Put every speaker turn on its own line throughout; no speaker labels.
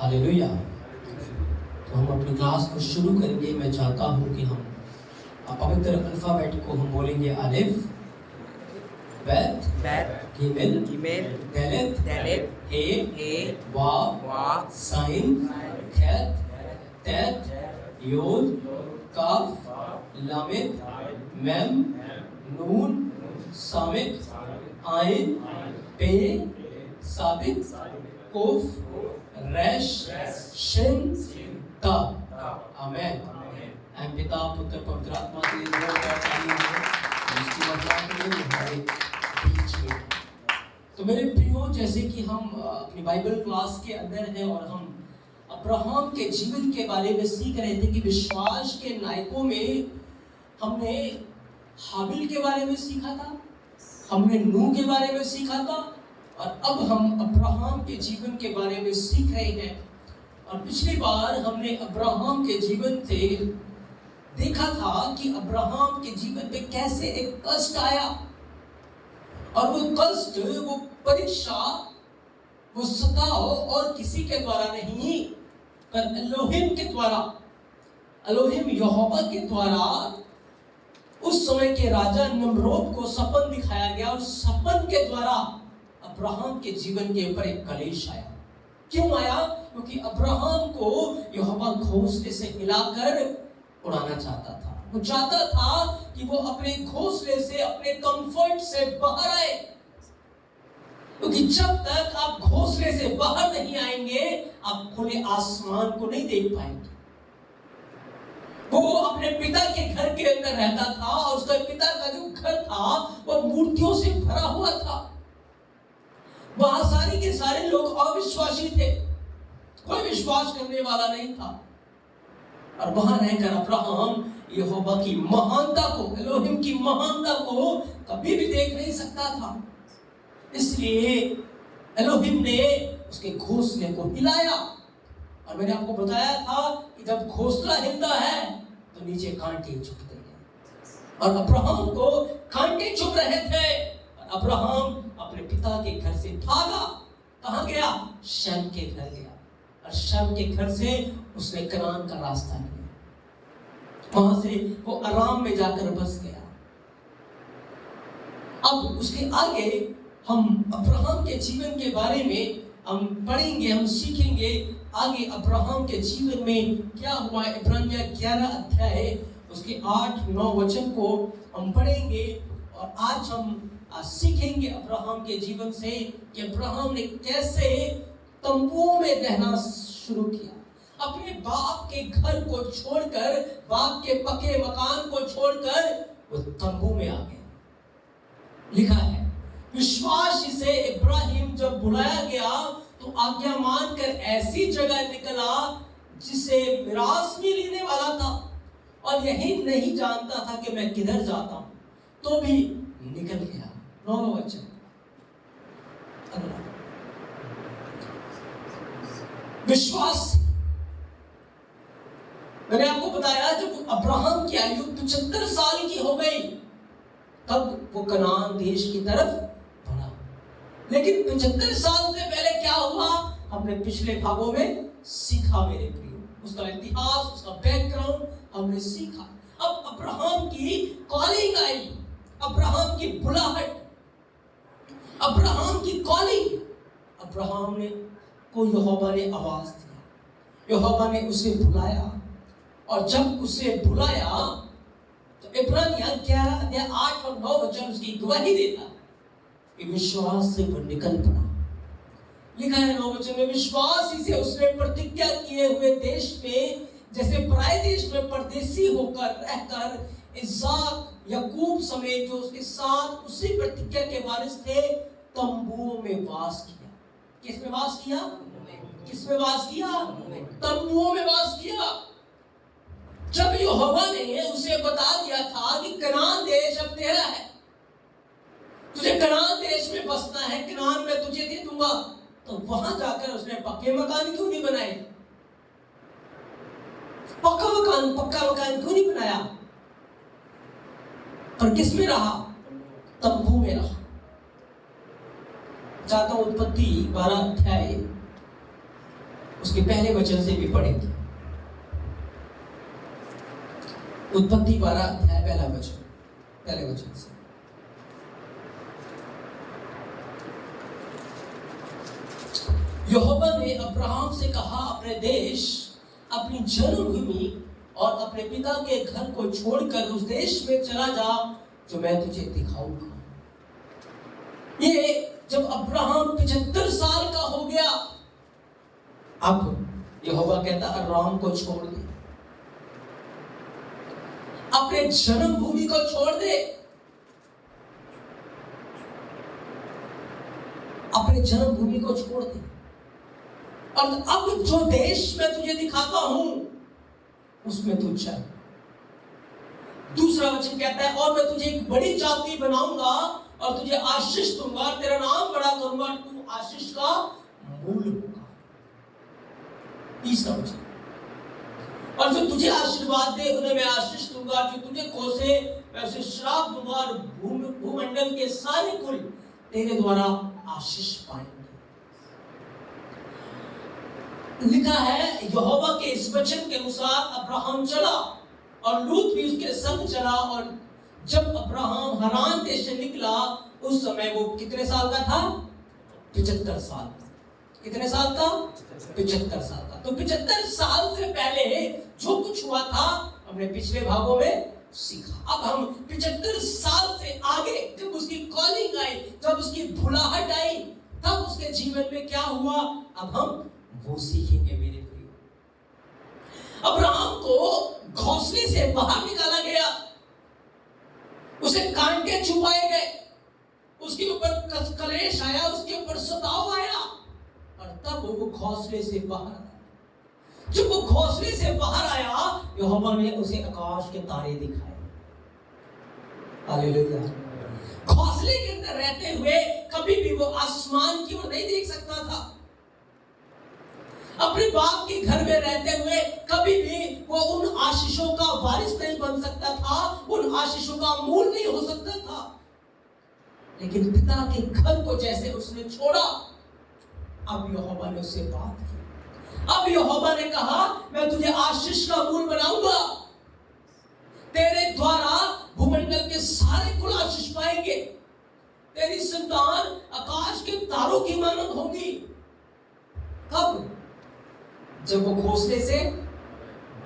Hallelujah. तो हम अपनी क्लास को शुरू करेंगे। मैं चाहता हूँ कि हम पवित्र अल्फाबेट को हम बोलेंगे अलिफ, bet, गिमेल, डेलेट, हे, वाव, साइन, खैत, तैत, योद, काफ, लामिद, मेम, नून, सामित, आइन, पे, साबित, कोफ, रैश, शिन, ता। आमेन। हम पिता पुत्र पवित्र आत्मा के लिए हमारे बीच में। तो मेरे प्रियो, जैसे कि हम अपनी बाइबल क्लास के अंदर हैं और हम अब्राहम के जीवन के बारे में सीख रहे थे कि विश्वास के नायकों में हमने हाबिल के बारे में सीखा था, हमने नूह के बारे में सीखा था और अब हम अब्राहम के जीवन के बारे में सीख रहे हैं। और पिछली बार हमने अब्राहम के जीवन से देखा था कि अब्राहम के जीवन में कैसे एक कष्ट आया और वो कष्ट, वो परीक्षा, वो सताव और किसी के द्वारा नहीं पर एलोहिम के द्वारा, एलोहिम यहोवा के द्वारा उस समय के राजा नमरोद को सपन दिखाया गया और सपन के द्वारा अब्राहम के जीवन के ऊपर एक कलेश आया। क्यों आया? क्योंकि अब्राहम को यहोवा घोंसले से हिलाकर उड़ाना चाहता था। वो चाहता था कि वो अपने घोंसले से, अपने कंफर्ट से बाहर आए, क्योंकि जब तक आप घोंसले से बाहर नहीं आएंगे आप खुले आसमान को नहीं देख पाएंगे। वो अपने पिता के घर के अंदर रहता था और उसका पिता का जो घर था वो मूर्तियों से भरा हुआ था। वहां सारे के सारे लोग अविश्वासी थे, कोई विश्वास करने वाला नहीं था। और वहां रहकर अब्राहम यहोवा की महानता को, एलोहिम की महानता को कभी भी देख नहीं सकता था। इसलिए एलोहिम ने उसके घोंसले को हिलाया। और मैंने आपको बताया था कि जब घोंसला हिलता है तो नीचे कांटे चुभते हैं और अब्राहम को कांटे चुभ रहे थे। और अब्राहम अपने पिता के घर से भागा। कहां गया? शम के घर गया और शम के घर से उसने कनान का रास्ता लिया। वहां से वो आराम में जाकर बस गया। अब उसके आगे हम अब्राहम के जीवन के बारे में हम पढ़ेंगे, हम सीखेंगे आगे अब्राहम के जीवन में क्या हुआ। इब्रानिया 11 अध्याय उसके 8-9 वचन को हम पढ़ेंगे और आज हम सीखेंगे अब्राहम के जीवन से कि अब्राहम ने कैसे तंबुओं में रहना शुरू किया। अपने बाप के घर को छोड़कर, बाप के पक्के मकान को छोड़कर वो तंबू में आ गया। लिखा है विश्वास से इब्राहिम जब बुलाया गया तो आज्ञा मानकर ऐसी जगह निकला जिसे मिरास में लेने वाला था और यही नहीं जानता था कि मैं किधर जाता हूं, तो भी निकल गया। 9 वचन विश्वास। मैंने आपको बताया जब अब्राहम की आयु 75 साल की हो गई तब वो कनान देश की तरफ बढ़ा। लेकिन 75 साल से पहले क्या हुआ हमने पिछले भागों में सीखा मेरे प्रियो। उसका इतिहास, उसका बैकग्राउंड हमने सीखा। अब अब्राहम की कॉलिंग आई, अब्राहम की बुलाहट, अब्राहम की कॉलिंग। अब्राहम ने को यहोवा ने आवाज दिया, यहोवा ने उसे बुलाया और जब उसे बुलाया तो इब्रानिया 11 अध्याय 8 और 9 वचन उसकी गवाही देता कि विश्वास से वो निकल पड़ा। लिखा है 9 वचन में विश्वास ही से उसने प्रतिज्ञा किए हुए देश में, जैसे पराये देश में परदेसी होकर रहकर इसाक याकूब समेत जो उसके साथ उसी प्रतिज्ञा के वारिस थे तंबुओं में वास किया। किसमें वास किया? किसमें वास किया? तंबुओं में वास किया। जब यहोवा ने उसे बता दिया था कि कनान देश अब तेरा है, तुझे कनान देश में बसना है, कनान में तुझे दे दूंगा, तो वहां जाकर उसने पक्के मकान क्यों नहीं बनाए? पक्का मकान क्यों नहीं बनाया? पर किस में रहा? तंबू में रहा। चाहता हूं उत्पत्ति 12 अध्याय उसके पहले वचन से भी पढ़ेंगे। उत्पत्ति 12 अध्याय पहले वचन से। यहोवा ने अब्राहम से कहा, अपने देश, अपनी जन्मभूमि और अपने पिता के घर को छोड़कर उस देश में चला जा जो मैं तुझे दिखाऊंगा। ये जब अब्राहम 75 साल का हो गया, अब यहोवा कहता अब्राहम को छोड़ दे, अपने जन्मभूमि को छोड़ दे, अपने जन्मभूमि को छोड़ दे, और अब जो देश मैं तुझे दिखाता हूं उसमें तू चल। दूसरा वचन कहता है, और मैं तुझे एक बड़ी जाति बनाऊंगा और तुझे आशीष दूंगा, तेरा नाम बड़ा करूंगा, तू आशीष का मूल होगा। तीसरा वचन, और जो तुझे आशीर्वाद दे उन्हें मैं आशीष दूंगा, जो तुझे कोसे मैं उसे श्राप दूंगा, और भूमंडल के सारे कुल तेरे द्वारा आशीष पाएंगे। लिखा है, यहोवा के इस वचन के अनुसार अब्राहम चला और लूत भी उसके संग चला, और जब अब्राहम हरान देश से निकला उस समय वो कितने साल का था? 75 साल का। कितने साल का? 75 साल का। तो 75 साल से पहले जो कुछ हुआ था हमने पिछले भागों में सीखा। अब हम 75 साल से आगे, जब उसकी कॉलिंग आई, जब उसकी भुलाहट आई, तब उसके जीवन में क्या हुआ, अब हम वो सीखेंगे मेरे प्रियो। अब्राहम को घोंसले से बाहर निकाला गया, उसे कांटे छुपाए गए, उसके ऊपर कलेश आया, उसके ऊपर सताव आया, और तब वो घोंसले से बाहर आया। जब वो घोंसले से बाहर आया, यहोवा ने उसे आकाश के तारे दिखाए। हालेलुया। घोंसले के अंदर रहते हुए कभी भी वो आसमान की ओर नहीं देख सकता था। अपने बाप के घर में रहते हुए कभी भी वो उन आशीषों का वारिस नहीं बन सकता था, उन आशीषों का मूल नहीं हो सकता था। लेकिन पिता के घर को जैसे उसने छोड़ा, अब यहोवा ने उससे बात की। अब यहोवा ने कहा, मैं तुझे आशीष का मूल बनाऊंगा, तेरे द्वारा भूमंडल के सारे कुल आशीष पाएंगे, तेरी संतान आकाश के तारों की मानद होगी। कब? जब वो घोंसले से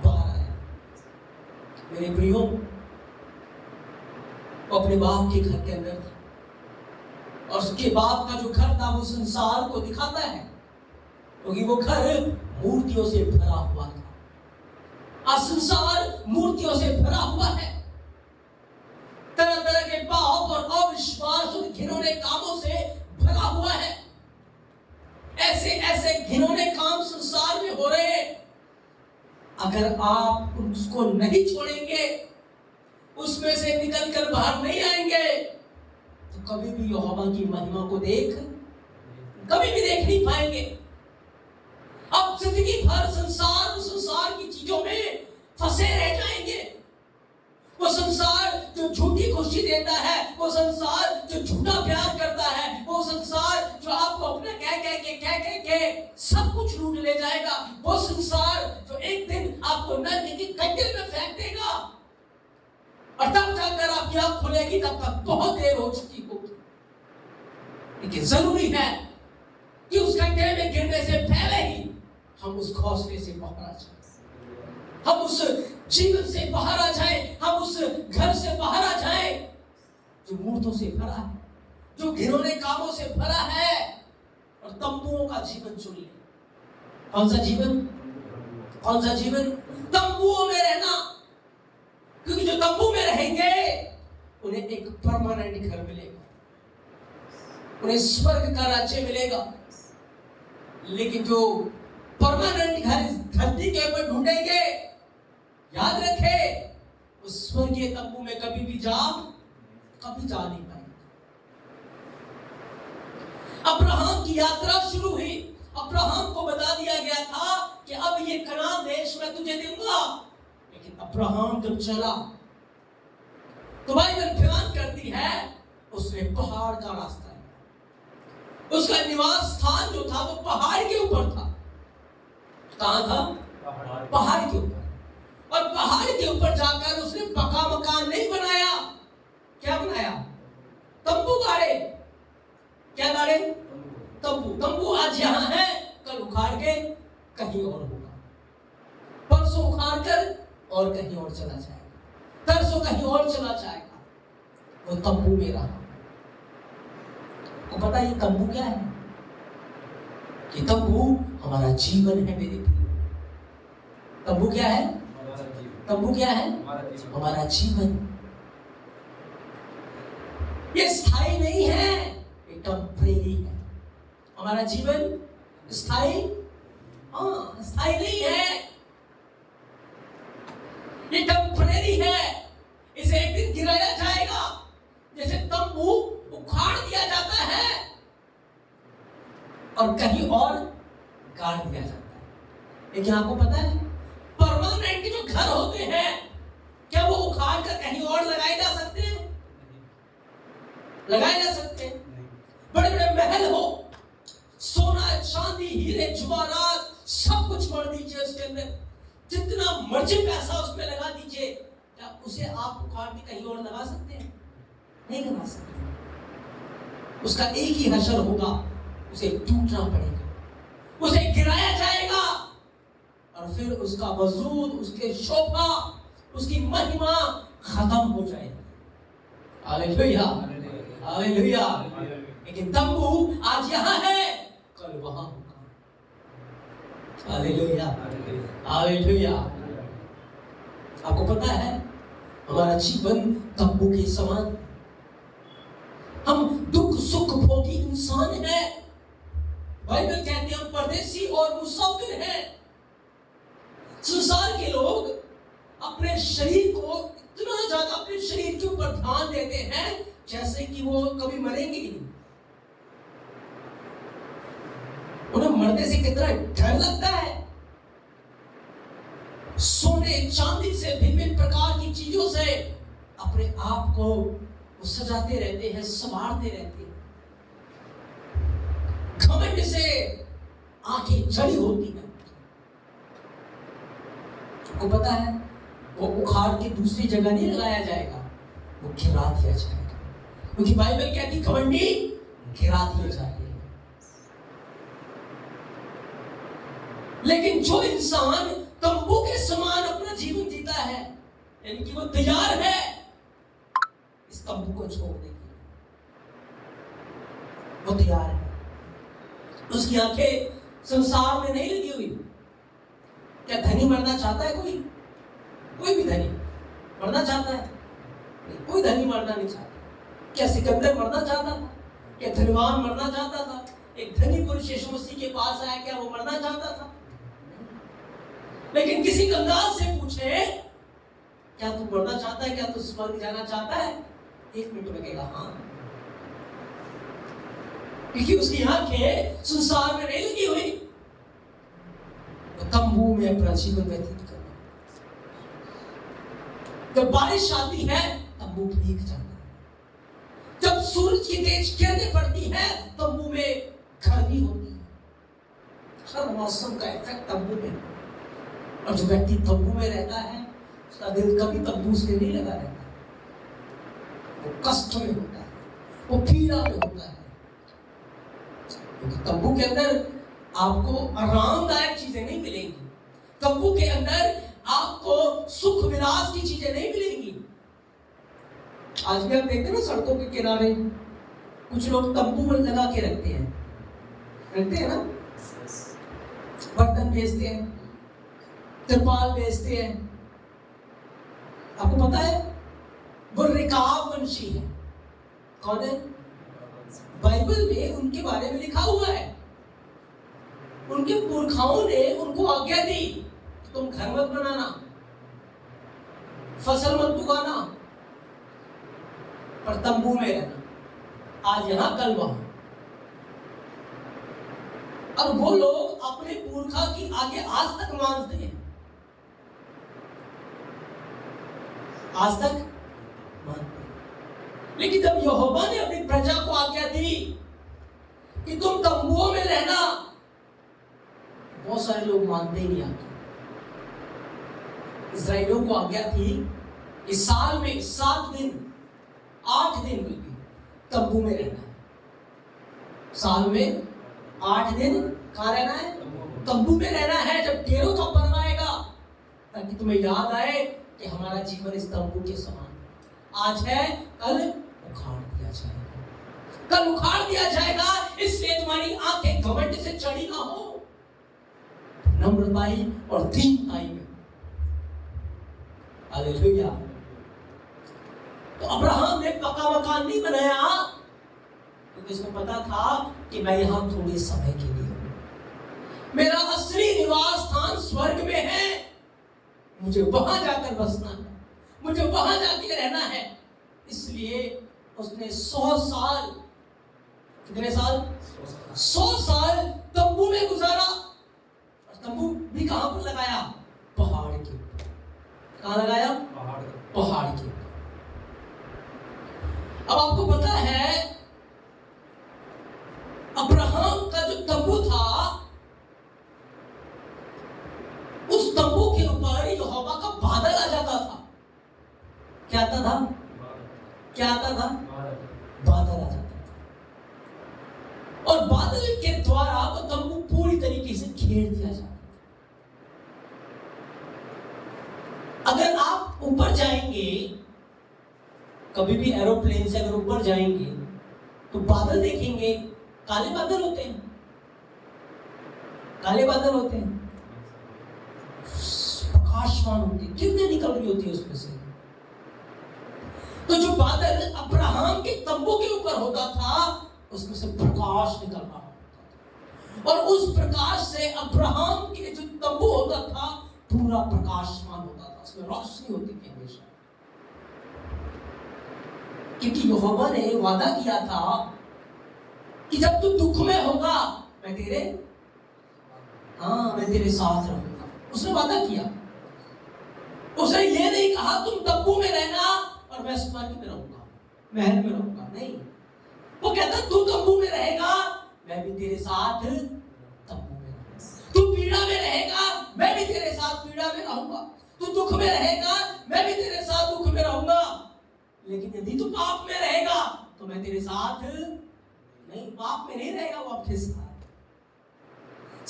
बाहर आया। मेरे प्रियो, वो अपने बाप के घर के अंदर था, और उसके बाप का जो घर था वो संसार को दिखाता है, क्योंकि वो घर मूर्तियों से भरा हुआ था। आज संसार मूर्तियों से भरा हुआ है, तरह तरह के पाप और अविश्वास और घिनौने कामों से भरा हुआ है। ऐसे ऐसे घिनौने काम संसार में हो रहे हैं। अगर आप उसको नहीं छोड़ेंगे, उसमें से निकलकर बाहर नहीं आएंगे, तो कभी भी यहोवा की महिमा को कभी भी देख नहीं पाएंगे। अब जिंदगी भर संसार की चीजों में फंसे रह जाएंगे। वो संसार जो झूठी खुशी देता है, वो संसार जो झूठा प्यार करता है, वो संसार जो आपको अपना कह के सब कुछ लूट ले जाएगा, वो संसार जो एक दिन आपको नरक की गड्ढे में फेंक देगा, और तब जाकर आपकी आंख खुलेगी, तब तक बहुत देर हो चुकी होगी। लेकिन जरूरी है कि उस गड्ढे में गिरने से पहले ही हम उस घोंसले से बाहर आ जाए, हम उस जीवन से बाहर आ जाए, हम उस घर से बाहर आ जाए जो मूर्तों से भरा है, जो घिनौने कामों से भरा है, और तंबुओं का जीवन चुन ले। कौन सा जीवन? कौन सा जीवन? तंबुओं में रहना। क्योंकि जो तंबू में रहेंगे उन्हें एक परमानेंट घर मिलेगा, उन्हें स्वर्ग का राज्य मिलेगा। लेकिन जो परमानेंट घर इस धरती के ऊपर ढूंढेंगे, याद रखे, उस स्वर्गीय तंबू में कभी जा नहीं पाएंगे। अब्राहम की यात्रा शुरू हुई। अब्राहम को बता दिया गया था कि अब ये कनान देश मैं तुझे दूंगा। लेकिन अब्राहम जब चला तो बाइबल बयान करती है उसने पहाड़ का रास्ता लिया। उसका निवास स्थान जो था वो पहाड़ के ऊपर था। कहाँ था? पहाड़ के ऊपर। और पहाड़ के ऊपर जाकर उसने पक्का मकान नहीं बनाया। क्या बनाया? तंबू गाड़े। क्या गाड़े? तंबू। तंबू आज यहां है, कल उखाड़ के कहीं और होगा, परसों उखाड़ कर और कहीं और चला जाएगा, तरसों कहीं और चला जाएगा। वो तंबू में रहा। को पता है ये तंबू क्या है? कि तंबू हमारा जीवन है मेरे प्रिय। तंबू क्या है? तंबू क्या है? हमारा जीवन। ये स्थायी नहीं है, ये टेम्परेरी है। हमारा जीवन स्थायी, हाँ, स्थायी नहीं है, ये टेम्परेरी है। इसे एक दिन गिराया जाएगा, जैसे तंबू उखाड़ दिया जाता है और कहीं और गाड़ दिया जाता है। लेकिन आपको पता है परमानेंट जो घर होते हैं, क्या वो उखाड़ कर कहीं और लगाए जा सकते हैं? लगाए जा सकते हैं? बड़े बड़े महल हो, सोना चांदी हीरे जवाहरात सब कुछ भर दीजिए उसके अंदर, जितना मर्जी पैसा उसमें लगा दीजिए, क्या उसे आप उखाड़ के कहीं और लगा सकते हैं? नहीं लगा सकते। उसका एक ही हशर होगा, उसे टूटना पड़ेगा, उसे गिराया जाएगा और फिर उसका वजूद, उसके शोभा, उसकी महिमा खत्म हो जाएगी। Hallelujah, hallelujah. लेकिन तंबू आज यहां है, कल वहां होगा। Hallelujah, hallelujah. आपको पता है हमारा जीवन तंबू के समान। हम दुख सुख भोगी इंसान हैं। बाइबल कहते हैं हम परदेसी और मुसाफिर हैं। संसार के लोग अपने शरीर को इतना ज्यादा अपने शरीर के ऊपर ध्यान देते हैं जैसे कि वो कभी मरेंगे ही नहीं। उन्हें मरने से कितना डर लगता है। सोने चांदी से विभिन्न प्रकार की चीजों से अपने आप को वो सजाते रहते हैं, संवारते रहते हैं। घमंड से आंखें जड़ी होती हैं। आपको पता है वो उखाड़ के दूसरी जगह नहीं लगाया जाएगा, वो गिरा दिया जाएगा, क्योंकि बाइबल कहती घमंडी गिरा दिए जाएंगे। लेकिन जो इंसान तंबू के समान अपना जीवन जीता है, यानी कि वो तैयार है इस तंबू को छोड़ने के लिए, वो तैयार है। उसकी आंखें संसार में नहीं लगी हुई। क्या धनी मरना चाहता है कोई? कोई भी धनी मरना चाहता है? नहीं, कोई धनी मरना नहीं चाहता। क्या सिकंदर मरना चाहता था? क्या धनवान मरना चाहता था? एक धनी पुरुष यीशु मसीह के पास आया, क्या वो मरना चाहता था? लेकिन किसी कंगाल से पूछे क्या तू मरना चाहता है, क्या तू स्वर्ग जाना चाहता है, 1 मिनट में कहेगा हाँ, क्योंकि उसकी आंखें संसार में नहीं लगी हुई। तो तंबू में अपना जीवन व्यतीत करना। जब बारिश आती है तंबू भीग जाता है। जब सूरज की तेज किरणें पड़ती है तंबू में गर्मी होती है। हर मौसम का इफेक्ट तंबू में। और जो व्यक्ति तंबू में रहता है उसका दिल कभी तंबू से नहीं लगा रहता, वो कष्ट में होता है, वो पीड़ा में होता है। क्योंकि तंबू के अंदर आपको आरामदायक चीजें नहीं मिलेंगी। तंबू के अंदर आपको सुख विलास की चीजें नहीं मिलेंगी। आज भी आप देखते हैं ना सड़कों के किनारे कुछ लोग तंबू में लगा के रखते हैं ना, बर्तन बेचते हैं, तिरपाल बेचते हैं। आपको पता है वो रिकाबवंशी है। कौन है? बाइबल में उनके बारे में लिखा हुआ है। उनके पुरखाओं ने उनको आज्ञा दी तुम घर मत बनाना, फसल मत उगाना, पर तंबू में रहना, आज यहां कल वहां। और वो लोग अपने पुरखा की आगे आज तक मानते हैं, आज तक मानते हैं। लेकिन जब यहोवा ने अपनी प्रजा को आज्ञा दी कि तुम तंबुओं में रहना, बहुत सारे लोग मानते ही नहीं आगे। इस्राएलियों को आज्ञा थी इस साल में 7 दिन 8 दिन तंबू में रहना है। साल में 8 दिन कहाँ रहना है? तंबू में रहना है। जब ढेरों का पर्व आएगा ताकि तुम्हें याद आए कि हमारा जीवन इस तंबू के समान आज है, कल उखाड़ दिया जाएगा, कल उखाड़ दिया जाएगा। इसलिए तुम्हारी आंखें घमंड से चढ़ी ना हो, नम्रताई और दीनताई में। हालेलुया। तो अब्राहम ने पक्का मकान नहीं बनाया क्योंकि उसको पता था कि मैं यहां थोड़े समय के लिए हूं, मेरा असली निवास स्थान स्वर्ग में है, मुझे वहां जाकर बसना है, मुझे वहां जाके रहना है। इसलिए उसने 100 साल, कितने साल? 100 साल तंबू में गुजारा। और तंबू भी कहां पर लगाया? पहाड़ के ऊपर। कहां लगाया? पहाड़ के ऊपर। अब आपको पता है अब्राहम का जो तंबू था, उस तंबू के ऊपर यहोवा का बादल आ जाता था। क्या आता था? क्या आता था? बादल आ जाता था। और बादल के द्वारा वो तंबू पूरी तरीके से घेर दिया जाता था। अगर आप ऊपर जाएंगे, कभी भी एरोप्लेन से अगर ऊपर जाएंगे तो बादल देखेंगे, काले बादल होते हैं, काले बादल होते हैं, प्रकाशमान होते हैं, किरणें निकल रही होती है उसमें से। तो जो बादल अब्राहम के तंबू के ऊपर होता था उसमें से प्रकाश निकल रहा होता था, और उस प्रकाश से अब्राहम के जो तंबू होता था पूरा प्रकाशमान होता था, उसमें रोशनी होती थी हमेशा। क्योंकि यहोवा ने वादा किया था कि जब तू दुख में होगा मैं तेरे साथ रहूंगा। उसने वादा किया। उसने ये नहीं कहा तुम तंबू में रहना और मैं स्वर्ग में रहूंगा, महल में रहूंगा, नहीं। वो कहता तू तंबू में रहेगा, मैं भी तेरे साथ तंबू में रहूंगा। तू पीड़ा में रहेगा, मैं भी तेरे साथ पीड़ा में रहूंगा। तू दुख में रहेगा, मैं भी तेरे साथ दुख में रहूंगा। लेकिन यदि तू पाप में रहेगा तो मैं तेरे साथ नहीं, पाप में नहीं रहेगा, वो आपके साथ।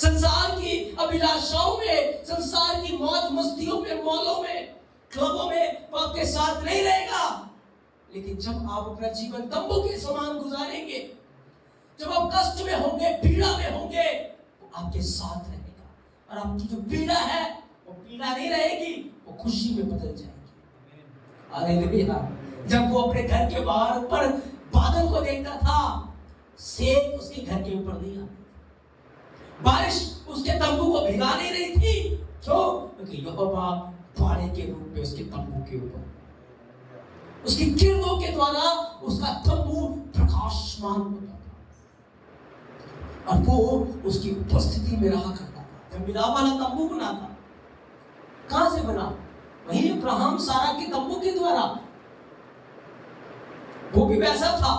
संसार की अभिलाषाओं में, संसार की मौज मस्तियों में, मॉलों में, क्लबों में वो आपके साथ नहीं रहेगा। लेकिन जब आप अपना जीवन तंबू के समान गुजारेंगे, जब आप कष्ट में होंगे, पीड़ा में होंगे, वो आपके साथ रहेगा। और आपकी जो पीड़ा है वो पीड़ा नहीं रहेगी, वो खुशी में बदल जाएगी। हालेलुया। जब वो अपने घर के बाहर ऊपर बादल को देखता था, सेक उसके घर के ऊपर नहीं आता, बारिश उसके तंबू को भिगा नहीं रही थी। क्यों? क्योंकि यहोवा पानी के रूप में उसके तंबू के ऊपर, उसकी किरणों के द्वारा उसका तंबू प्रकाशमान होता था और वो उसकी उपस्थिति में रहा करता था। जब मिलाप वाला तंबू बना था, कहां से बना? वही अब्राहम सारा के तंबू के द्वारा। वो भी वैसा था।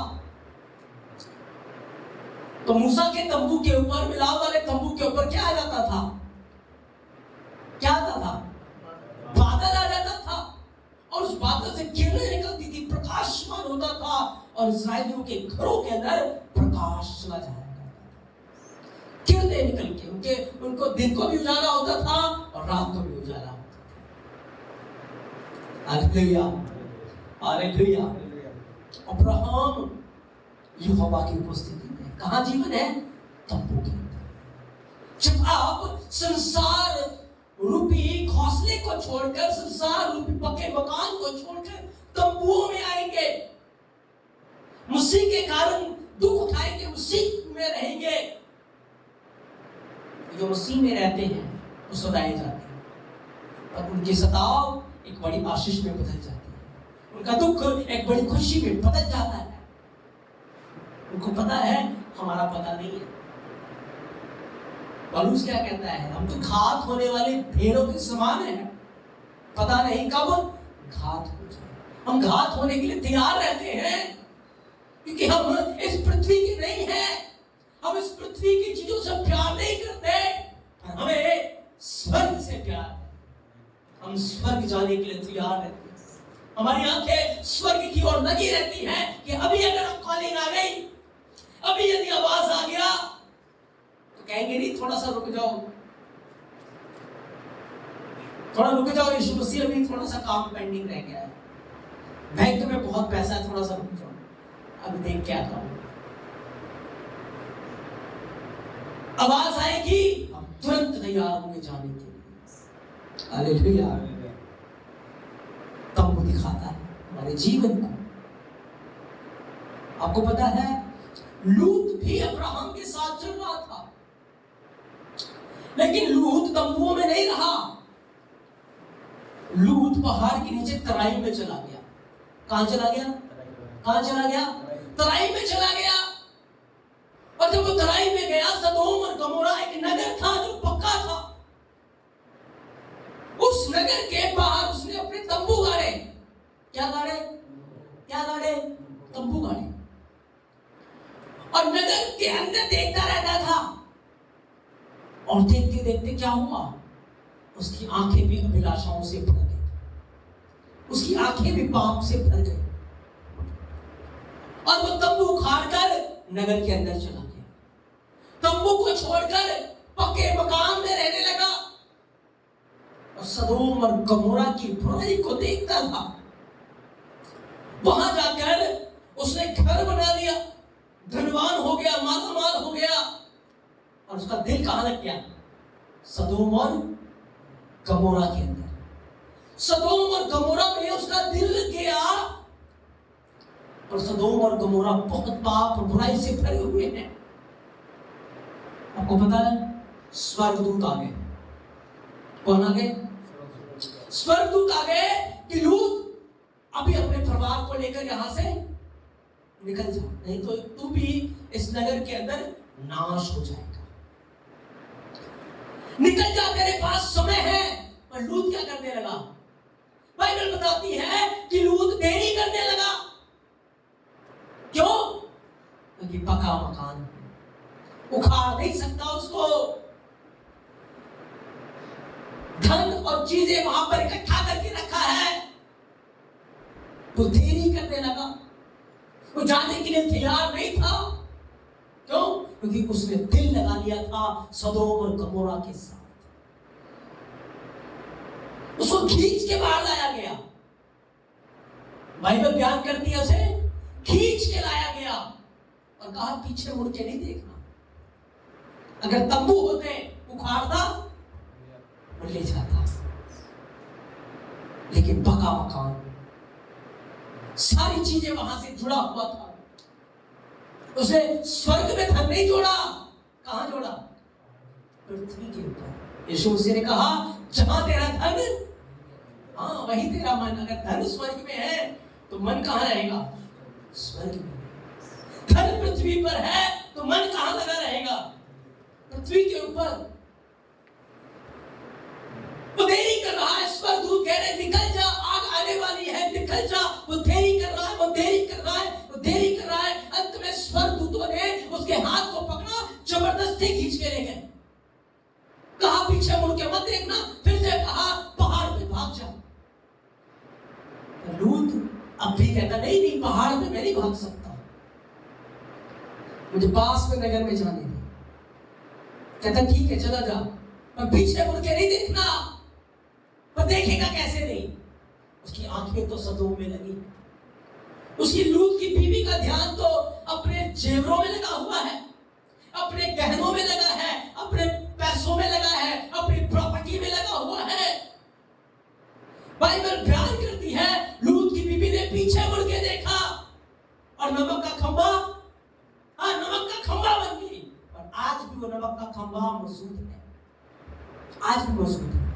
तो मूसा के तंबू के ऊपर, मिलाप वाले तंबू के ऊपर क्या आ जाता था? क्या आता था? बादल आ जाता था। और उस बादल से किरणें निकलती थी, प्रकाशमान होता था, और इस्राएलियों के घरों के अंदर प्रकाश चला जाया करता था। किरणें निकल के उनको दिन को भी उजाला होता था और रात को भी उजाला होता था। Hallelujah, hallelujah. अब्राहम यहोवा की उपस्थिति में कहां जीवन है? तंबू के अंदर। जब आप संसार रूपी घोंसले को छोड़कर, संसार रूपी पक्के मकान को छोड़कर तंबुओं में आएंगे, मसीह के कारण दुख उठाएंगे, मसीह में रहेंगे। जो मसीह में रहते हैं वो सताए जाते हैं, और उनके सताव एक बड़ी आशीष में बदल जाती है। उनका दुख एक बड़ी खुशी में बदल जाता है। उनको पता है हमारा पता नहीं है। पौलुस क्या कहता है? हम तो घात होने वाले भेड़ों के समान हैं, पता नहीं कब घात हो जाए। हम घात होने के लिए तैयार रहते हैं क्योंकि हम इस पृथ्वी के नहीं हैं, हम इस पृथ्वी की चीजों से प्यार नहीं करते। हमें स्वर्ग से प्यार है, हम स्वर्ग जाने के लिए तैयार रहते हैं। हमारी आंखें स्वर्ग की ओर लगी रहती हैं कि अभी अगर कॉलिंग आ गई, अभी यदि आवाज आ गया तो कहेंगे नहीं थोड़ा सा रुक जाओ, थोड़ा रुक जाओ, यीशु मसीह अभी थोड़ा सा काम पेंडिंग रह गया है, बैंक में बहुत पैसा है, थोड़ा सा रुक जाओ, अभी देख क्या करूं। आवाज आएगी, हम तुरंत तैयार होंगे जाने के लिए। हालेलुया। तब वो दिखाता है हमारे जीवन को। आपको पता है लूत भी अब्राहम के साथ चल रहा था, लेकिन लूत तंबुओं में नहीं रहा। लूत पहाड़ के नीचे तराई में चला गया। कहां चला गया? कहां चला गया? तराई में चला गया। और जब वो तराई में गया, सदोम और गमोरा एक नगर था जो पक्का था। उस नगर के बाहर उसने अपने तंबू गाड़े। क्या गाड़े? क्या गाड़े? तंबू गाड़े। और नगर के अंदर देखता रहता था। और देखते देखते क्या हुआ? उसकी आंखें भी अभिलाषाओं से भर गई, उसकी आंखें भी पाप से भर गई, और वो तंबू उखाड़कर नगर के अंदर चला गया। तंबू को छोड़कर पक्के मकान में रहने लगा और सदोम और गमोरा की बुराई को देखता था। वहां जाकर उसने घर बना लिया, धनवान हो गया, मालामाल हो गया, और उसका दिल कहां लग गया? सदोम और गमोरा के अंदर। सदोम और गमोरा में उसका दिल लग गया। और सदोम और गमोरा बहुत पाप और बुराई से भरे हुए हैं। आपको पता है स्वर्गदूत आ गए। कौन आ गए? स्वर्गदूत आ गए कि लूत अभी अपने परिवार को लेकर यहां से निकल जा, नहीं तो तू भी इस नगर के अंदर नाश हो जाएगा। निकल जा, तेरे पास समय है। पर लूत क्या करने लगा? बाइबल बताती है कि लूत देरी करने लगा। क्यों? क्योंकि पक्का मकान उखाड़ नहीं सकता उसको। धन और चीजें वहां पर इकट्ठा करके रखा है, तो देरी करने लगा। वो जाने के लिए तैयार नहीं था। क्यों? क्योंकि उसने दिल लगा लिया था सदोम और गमोरा के साथ। उसको खींच के बाहर लाया गया। बाइबल बयान करती है उसे खींच के लाया गया और कहा पीछे मुड़ के नहीं देखना। अगर तंबू होते उखाड़ता और ले जाता, लेकिन पक्का मकान, सारी चीजें वहां से जुड़ा हुआ था। उसने स्वर्ग में धन नहीं जोड़ा। कहां जोड़ा? पृथ्वी के ऊपर। यीशु मसीह ने कहा जहां तेरा धन, हाँ वही तेरा मन। अगर धन स्वर्ग में है तो मन कहां रहेगा? स्वर्ग में। धन पृथ्वी पर है तो मन कहां लगा रहेगा? पृथ्वी के ऊपर। वो देरी कर रहा है। स्वर्गदूत कह रहे निकल जा, आग आने वाली है, निकल जा। वो देरी कर रहा है, वो देरी कर रहा है, वो देरी कर रहा है। अंत में स्वर्गदूतों ने उसके हाथ को पकड़ा, जबरदस्ती खींच के ले गए। कहा पीछे मुड़ के मत देखना। फिर से कहा पहाड़ पे भाग जा। लूत अब भी कहता नहीं नहीं, पहाड़ पे मैं नहीं भाग सकता, मुझे पास में नगर में जाने दे। कहता ठीक है चला जा, पर पीछे मुड़ के नहीं देखना। पर देखेगा कैसे नहीं? उसकी आंखें तो सदोम में लगी। उसकी लूत की बीवी का ध्यान तो अपने जेवरों में लगा हुआ है, अपने गहनों में लगा है, अपने पैसों में लगा है, अपनी प्रॉपर्टी में लगा हुआ है। बाइबल बयान करती है लूत की बीवी ने पीछे मुड़ के देखा और नमक का खंभा, हाँ नमक का खंभा बन गई। और आज भी वो नमक का खंभा मौजूद है, आज भी मौजूद है।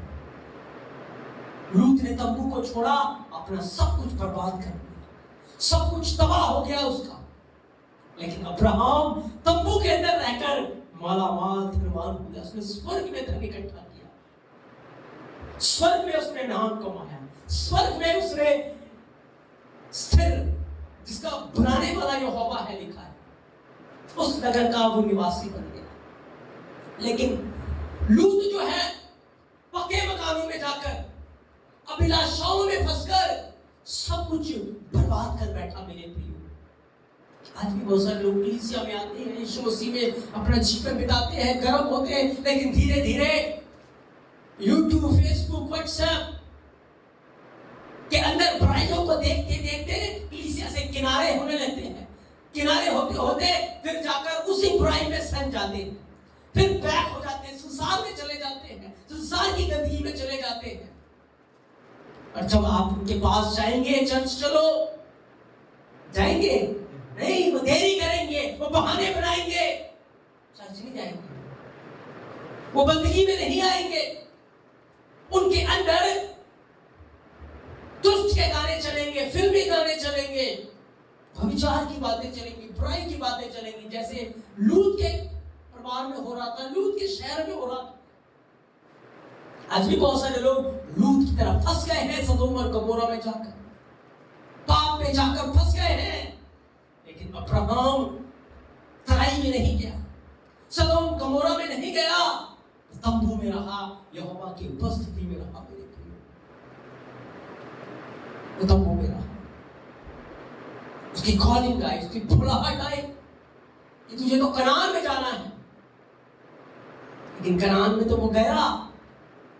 लूत ने तंबू को छोड़ा, अपना सब कुछ बर्बाद कर दिया, सब कुछ तबाह हो गया उसका। लेकिन अब्राहम तंबू के अंदर रहकर मालामाल धनवान हो गया। उसने स्वर्ग में धन इकट्ठा किया, स्वर्ग में उसने नाम कमाया, स्वर्ग में उसने स्थिर, जिसका बनाने वाला यहोवा है लिखा है, उस नगर का वो निवासी बन गया। लेकिन लूत जो है पक्के मकानों में जाकर, अभिलाषाओं में फंसकर सब कुछ बर्बाद कर बैठा मेरे प्रियो। आज भी बहुत सारे लोग कलीसिया में आते हैं, यीशु मसीह में अपना जीवन बिताते हैं, गर्म होते हैं, लेकिन धीरे धीरे यूट्यूब, फेसबुक, व्हाट्सएप के अंदर बुराइयों को देखते देखते कलीसिया से किनारे होने लगते हैं। किनारे होते होते फिर जाकर उसी बुराई में सन जाते हैं, फिर बैक हो जाते हैं, संसार में चले जाते हैं, संसार की गंदगी में चले जाते हैं। और जब आप उनके पास जाएंगे, चर्च चलो, जाएंगे नहीं, वो देरी करेंगे, वो बहाने बनाएंगे, चर्च नहीं जाएंगे, वो बंदगी में नहीं आएंगे। उनके अंदर दुष्ट के गाने चलेंगे, फिल्मी गाने चलेंगे, व्यभिचार की बातें चलेंगी, बुराई की बातें चलेंगी, जैसे लूत के परिवार में हो रहा था, लूत के शहर में हो रहा था। आज भी बहुत सारे लोग लूत की तरह फंस गए हैं, सदोम और गमोरा में जाकर, पाप में जाकर फंस गए हैं। लेकिन अब्राहम तराई में नहीं गया, सदोम गमोरा में नहीं गया, तंबू में रहा, यहोवा की उपस्थिति में रहा मेरे प्रियो। वो तंबू में रहा, उसकी कॉलिंग आई, उसकी बुलाहट आई कि तुझे तो कनान में जाना है। लेकिन कनान में तो वो गया,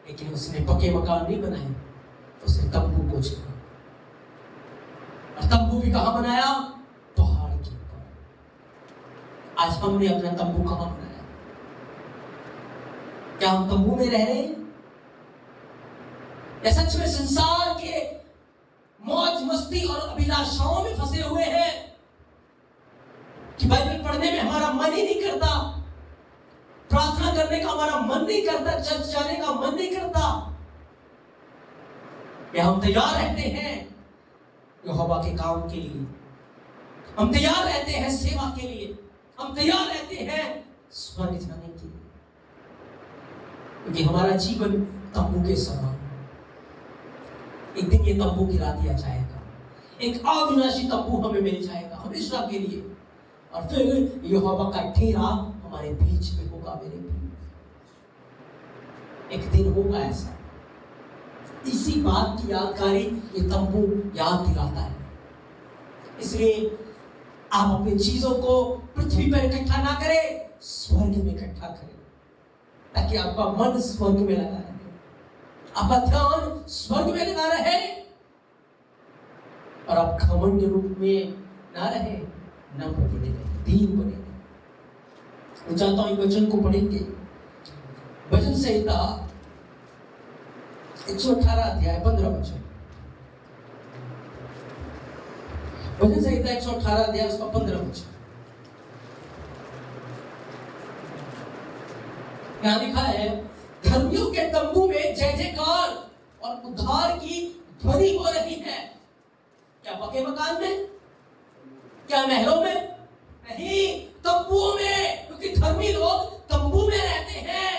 लेकिन उसने पक्के मकान नहीं बनाए, उसने तंबू को चुना। और तंबू भी कहां बनाया? पहाड़ के ऊपर। आज हमने अपना तंबू कहां बनाया? क्या हम तंबू में रह रहे हैं? या सच में संसार के मौज मस्ती और अभिलाषाओं में फंसे हुए हैं कि बाइबल पढ़ने में हमारा मन ही नहीं करता, प्रार्थना करने का हमारा मन नहीं करता, चर्च जाने का मन नहीं करता? या हम तैयार रहते हैं यहोवा के काम के लिए, हम तैयार रहते हैं सेवा के लिए, हम तैयार रहते हैं स्वर्ग जाने के लिए? क्योंकि हमारा जीवन तंबू के समान, एक दिन ये तंबू गिरा दिया जाएगा, एक अविनाशी तंबू हमें मिल जाएगा हमेशा के लिए, और फिर यहोवा का ठेरा हमारे बीच में होगा मेरे प्रिय। एक दिन होगा ऐसा। इसी बात की यादगारी ये तंबू याद दिलाता है। इसलिए आप अपनी चीजों को पृथ्वी पर इकट्ठा ना करें, स्वर्ग में इकट्ठा करें, ताकि आपका मन स्वर्ग में लगा रहे, आपका ध्यान स्वर्ग में लगा रहे, और आप घमंड रूप में ना रहे, नम्र बने रहे, दीन बने रहे। मैं चाहता हूं वचन को पढ़ेंगे, भजन संहिता 118 अध्याय 15 वचन। भजन संहिता 118 अध्याय उसका 15 वचन। यहां लिखा है, धर्मियों के तंबू में जय जयकार और उद्धार की ध्वनि हो रही है। क्या पक्के मकान में? क्या महलों में? नहीं, तंबुओं में, क्योंकि धर्मी लोग तंबू में रहते हैं,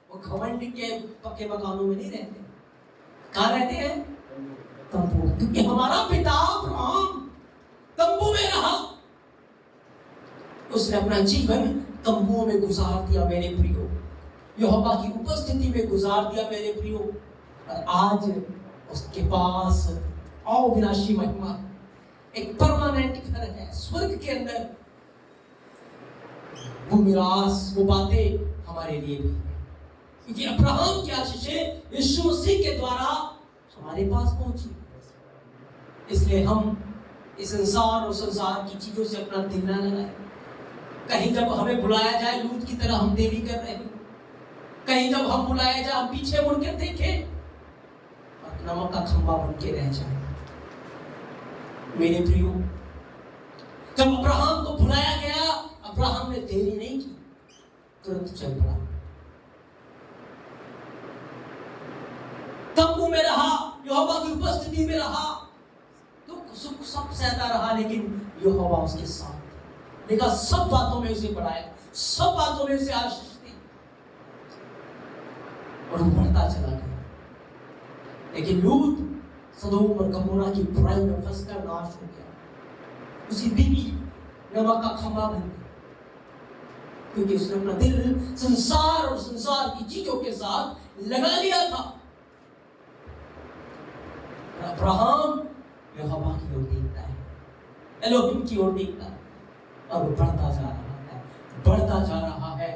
वो घमंड के पक्के मकानों में नहीं रहते। कहां रहते हैं? तंबू। क्योंकि हमारा पिता अब्राहम तंबू में रहा, उसने अपना जीवन तंबुओं में गुजार दिया मेरे प्रियो, यहोवा की उपस्थिति में गुजार दिया मेरे प्रियो। और आज उसके पास अविनाशी महिमा, एक परमानेंट घर है स्वर्ग के अंदर। वो मिरास, वो बातें हमारे लिए भी है, क्योंकि अब्राहम की आशीषें यीशु मसीह के द्वारा हमारे पास पहुंची। इसलिए हम इस संसार और संसार की चीजों से अपना दिल न लगाएं। कहीं जब हमें बुलाया जाए लूत की तरह हम देरी कर रहे हैं, कहीं जब हम बुलाया जाए हम पीछे मुड़कर देखें और नमक का खंभा बन के रह जाए। मेरे प्रियो, जब अब्राहम को बुलाया गया, अब्राहम ने देरी नहीं की, तुरंत चल पड़ा, तंबू में रहा, यहोवा की उपस्थिति में रहा, दुख सुख सब सहता रहा, लेकिन यहोवा उसके साथ देखा, सब बातों में उसे बढ़ाया, सब बातों में उसे आशीष दी, और वो बढ़ता चला गया। लेकिन लूत सदोम और गमोरा की बुराई में फंसकर नाश हो गया। उसी बीवी नमक का खंभा बन गई। क्योंकि उसने अपना दिल संसार और संसार की चीजों के साथ लगा लिया था। अब्राहम यहोवा की ओर देखता है, एलोहिम की ओर देखता है, और वो बढ़ता जा रहा है, बढ़ता जा रहा है,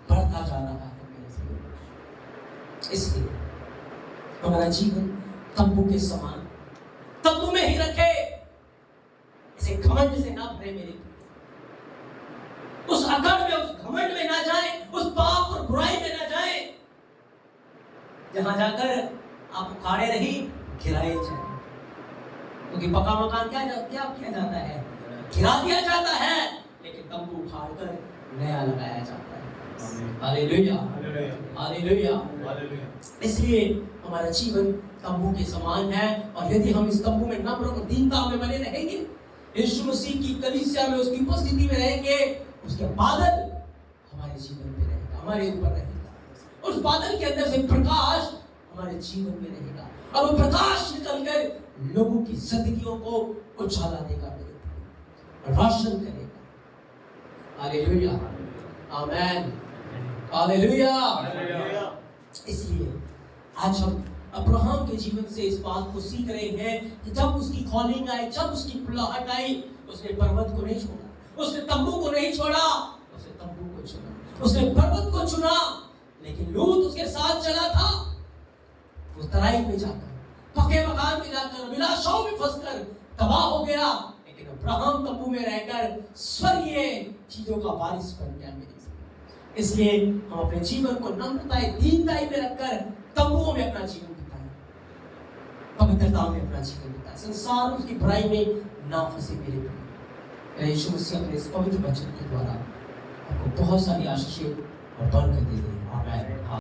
बढ़ता जा रहा है। इसलिए हमारा जीवन तंबू के समान तंबू में ही रखे, इसे घमंड से ना भरे मेरे, उस अकड़ में, उस घमंड में ना जाए, उस पाप और बुराई में ना जाए, जहां जाकर आप उखाड़े रही गिराए जाए। क्योंकि पक्का मकान क्या किया जाता है? गिरा दिया जाता है, लेकिन तंबू उखाड़ कर नया लगाया जाता है। Hallelujah, hallelujah, hallelujah. इसलिए हमारा जीवन तंबू के समान है, और यदि हम इस तंबू में नम्र और दीनता में बने रहेंगे, यीशु मसीह की कलीसिया में उसकी उपस्थिति में रहेंगे, उसके बादल हमारे जीवन में रहेगा, हमारे ऊपर रहेगा। उस बादल के अंदर से प्रकाश हमारे जीवन में रहेगा, और वो प्रकाश निकलकर लोगों की जिंदगियों को उजाला देगा, रोशन करेगा। हालेलुया, आमीन, हालेलुया। इसलिए आज हम अब्राहम के जीवन से इस बात को सीख रहे हैं कि जब उसकी कॉलिंग आई, जब उसकी बुलाहट आई, उसने पर्वत को नहीं छोड़ा, उसने तंबू को नहीं छोड़ा, उसने तंबू को चुना, उसने पर्वत को चुना। लेकिन लूत उसके साथ चला था, उस तराई में जाकर, पक्के मकान में जाकर, विलासों में फंसकर तबाह हो गया। लेकिन अब्राहम तंबू में रहकर स्वर्गीय चीजों का वारिस बन गया मेरे। इसलिए हम अपने जीवन को नम्रताई, दीनताई में रखकर तंबुओं में अपना जीवन बिताएं, पवित्रता में अपना जीवन बिताएं, संसार उसकी बुराई में ना फंसे मेरे प्रिय। यीशु मसीह अपने इस पवित्र वचन के द्वारा आपको बहुत सारी आशीषें और बरकतें दे। आमीन।